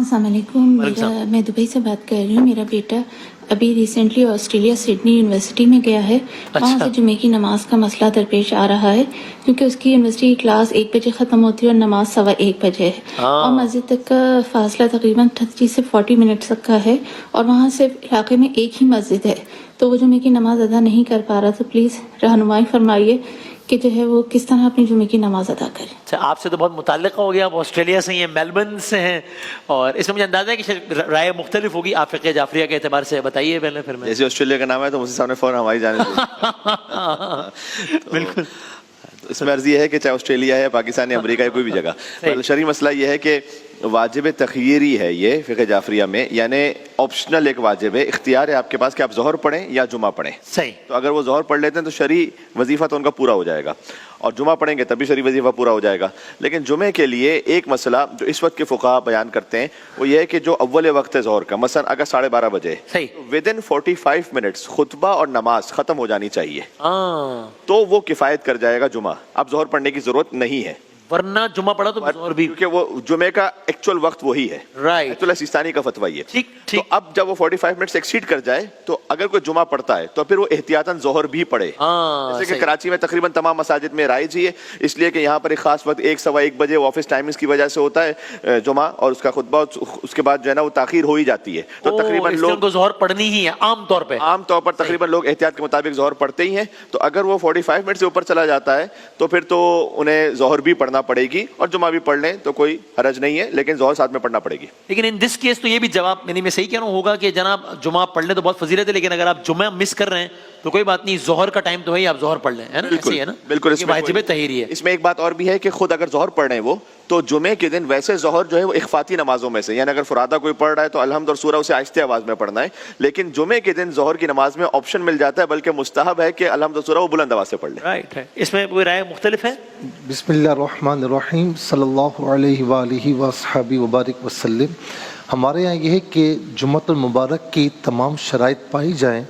अस्सलाम वालेकुम। मैं दुबई से बात कर रही हूँ। मेरा बेटा अभी रिसेंटली ऑस्ट्रेलिया सिडनी यूनिवर्सिटी में गया है। वहाँ से जुमे की नमाज का मसला दरपेश आ रहा है क्योंकि उसकी यूनिवर्सिटी की क्लास 1 बजे ख़त्म होती है और नमाज 1:15 बजे है और मस्जिद तक का फासला तकरीबन 30 से 40 मिनट तक का है और वहाँ से इलाके में एक ही मस्जिद है, तो वो जुमे की नमाज अदा नहीं कर पा रहा। तो प्लीज़ रहनुमाई फरमाइए कि जो है वो किस तरह अपनी जुमे की नमाज अदा करें। अच्छा, आपसे तो बहुत मुताल्लिक़ हो गया, आप ऑस्ट्रेलिया से ही हैं, मेलबर्न से हैं, और इसमें मुझे अंदाजा है कि शायद राय मुख्तलिफ होगी। आप फ़िक़्ह जाफ़रिया के एतबार से बताइए पहले, फिर मैं जैसे ऑस्ट्रेलिया का नाम है तो मुझसे सामने फ़ौरन हमारी जाने बिल्कुल। तो इसमें अर्ज़ ये है कि चाहे ऑस्ट्रेलिया है, पाकिस्तान या अमेरिका है, कोई भी जगह, तो शरई मसला ये है कि वाजिब तख़य्यरी है ये फ़िक़्ह जाफ़रिया में, यानी ऑप्शनल एक वाजिब है, इख्तियार है आपके पास कि आप ज़ोहर पढ़ें या जुमा पढ़ें। सही। तो अगर वो ज़ोहर पढ़ लेते हैं तो शरई वजीफ़ा तो उनका पूरा हो जाएगा, और जुमा पढ़ेंगे तभी शरई वजीफ़ा पूरा हो जाएगा। लेकिन जुमे के लिए एक मसला जो इस वक्त के फ़ुक़हा बयान करते हैं वो ये है कि जो अव्वल वक्त है ज़ोहर का, मसलन अगर 12:30 बजे, विदिन 45 मिनट्स खुतबा और नमाज ख़त्म हो जानी चाहिए, तो वो किफ़ायत कर जाएगा जुमा। अब ज़ोहर पढ़ने की ज़रूरत नहीं है, वरना जुमा पढ़ा तो ज़ोहर भी, क्योंकि वो जुमे का एक्चुअल वक्त वही है। राइट। तो सिस्तानी का फतवा ये। ठीक। तो अब जब वो 45 मिनट्स एक्सीड कर जाए तो अगर कोई जुमा पढ़ता है तो फिर वो एहतियातन ज़ोहर भी पढ़े। जैसे कि कराची में तकरीबन तमाम मसाजिद में राइज ही है, इसलिए कि यहाँ पर एक खास वक्त 1 सवा 1 बजे ऑफिस टाइमिंग्स की वजह से होता है जुमा, और उसका खुतबा उसके बाद जो है ना वो ताखीर हो ही जाती है। तो तकरीबन लोग ज़ोहर पढ़नी ही है आम तौर पर तकरीबन लोग एहतियात के मुताबिक ज़ोहर पढ़ते ही हैं। तो अगर वो 45 मिनट से ऊपर चला जाता है तो फिर तो उन्हें ज़ोहर भी पढ़ना पड़ेगी और जुमा भी पढ़ लें तो कोई हरज नहीं है, लेकिन ज़ोहर साथ में पढ़ना पड़ेगी। लेकिन इन दिस केस तो ये भी जवाब मैं सही कह रहा हूँ होगा कि जनाब जुमा पढ़ लें तो बहुत फजीलत है, लेकिन अगर आप जुमा मिस कर रहे हैं तो कोई बात नहीं, ज़ोहर का टाइम तो है, आप ज़ोहर पढ़ लें, है ना? ऐसे ही है ना? बिल्कुल। वाजिब तहरी है। इसमें एक बात और भी है कि खुद अगर ज़ोहर पढ़ रहे हैं वो, तो जुमे के दिन वैसे ज़ोहर जो है वो इख्फाती नमाजों में से, यानी अगर फुरादा कोई पढ़ रहा है तो अलहम्द और सूरा उसे आहिस्ते आवाज़ में पढ़ना है, लेकिन जुमे के दिन ज़ोहर की नमाज में ऑप्शन मिल जाता है, बल्कि मुस्तहब है कि अलहम्द और सूरा वो बुलंद आवाज़ से पढ़ ले। राइट है। इसमें कोई राय मुख्तलिफ है? बिस्मिल्लाहिर्रहमानिर्रहीम, सल्लल्लाहु अलैहि वालिहि वसहबी वबारिक वसल्लम। हमारे यहाँ ये है कि जुम्मतुल मुबारक की तमाम शराइत पाई जाएँ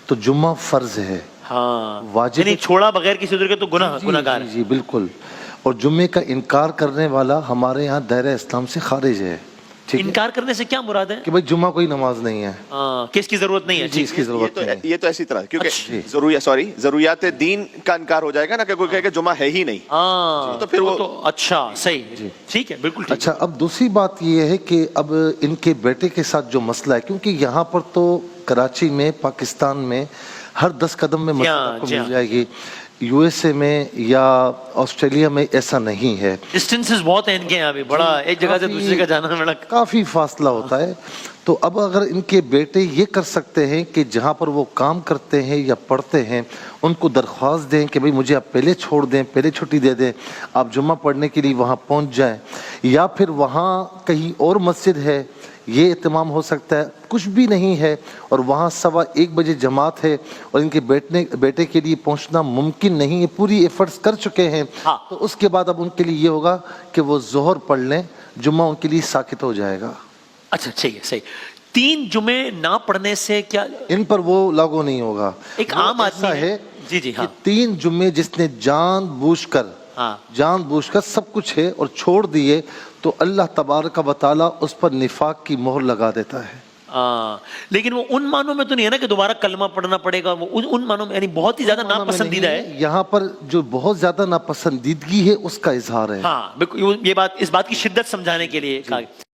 तो जुम्मा फ़र्ज़ है। हाँ, वाजिब नहीं छोड़ा बगैर किसी उधर के तो गुनाहगार है। जी बिल्कुल। और जुम्मे का इनकार करने वाला हमारे यहाँ दायरा इस्लाम से खारिज है। इनकार करने से क्या मुराद है? कि भाई जुम्मा कोई नमाज नहीं है, किसकी जरूरत नहीं है, जी इसकी जरूरत नहीं है। ये तो ऐसी तरह, क्योंकि ज़रूरियात दीन का इनकार हो जाएगा ना, कि कोई कहे कि जुम्मा है ही नहीं, तो फिर वो तो अच्छा सही, ठीक है, बिल्कुल ठीक। अच्छा, अब दूसरी बात ये है कि अब इनके बेटे के साथ जो मसला है, क्योंकि यहाँ पर तो कराची में, पाकिस्तान में हर 10 कदम में मसला आपको मिल जाएगी, यूएसए में या ऑस्ट्रेलिया में ऐसा नहीं है। डिस्टेंसेस बहुत हैं इनके यहाँ भी, बड़ा एक जगह से दूसरी जगह जाना बड़ा काफ़ी फासला होता है। तो अब अगर इनके बेटे ये कर सकते हैं कि जहाँ पर वो काम करते हैं या पढ़ते हैं उनको दरख्वास्त दें कि भाई मुझे आप पहले छोड़ दें, पहले छुट्टी दे दें, आप जुम्मा पढ़ने के लिए वहाँ पहुँच जाएं, या फिर वहाँ कहीं और मस्जिद है ये इत्माम हो सकता है, कुछ भी नहीं है और वहाँ 1:15 बजे जमात है और इनके बेटे के लिए पहुँचना मुमकिन नहीं है, पूरी एफर्ट्स कर चुके हैं। तो उसके बाद अब उनके लिए ये होगा कि वो ज़ोहर पढ़ लें, जुम्मा उनके लिए साकित हो जाएगा। अच्छा सही है, सही। 3 जुमे ना पढ़ने से क्या इन पर वो लागू नहीं होगा? एक आम आदमी है जी हाँ, 3 जुम्मे जिसने जानबूझकर सब कुछ है और छोड़ दिए तो अल्लाह तबारक व तआला उस पर निफाक की मोहर लगा देता है। लेकिन वो उन मानों में तो नहीं है ना कि दोबारा कलमा पढ़ना पड़ेगा, वो उन मानों में, यानी बहुत ही ज्यादा नापसंदीदा है। यहाँ पर जो बहुत ज्यादा नापसंदीदगी है उसका इजहार है। हाँ बिल्कुल, इस बात की शिद्दत समझाने के लिए कहा।